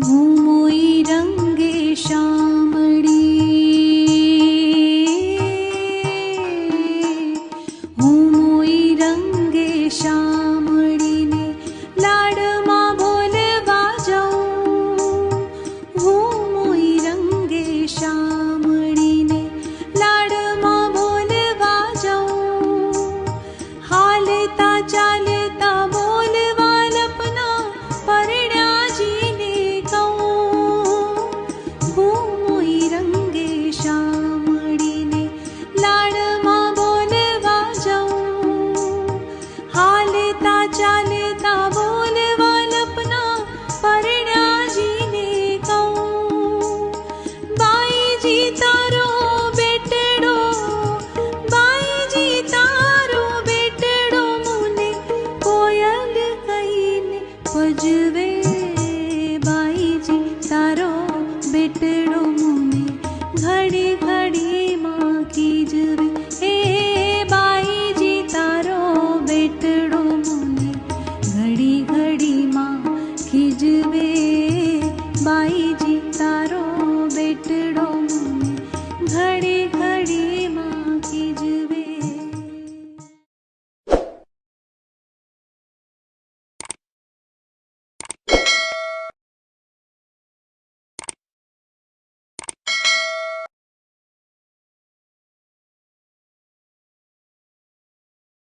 હું મોઈ રંગે શામળી, હું મોઈ રંગે શામળીને લાડમાં બોલવા જાઉં, હું મોઈ રંગે શામળીને લાડમાં બોલવા જાઉં, હાલતા ચાલતા બોલવા લપના પરણાજીને કહું, હું મોઈ રંગે શામળીને લાડમાં બોલવા જાઉં, હાલતા ચાલતા બોલવા લપના પરણાજીને કહું, બાઈજી તારો બેટડો, બાઈજી તારો બેટડો મુને કોયલ કહીને ભજવે, બાઈજી તારો બેટડો મુને ઘડી ઘડીમાં ખીજવે, હે બાઈજી તારો બેટડો મુને ઘડી ઘડીમાં ખીજવે, બાઈજી તારો બેટડો મુને ઘડી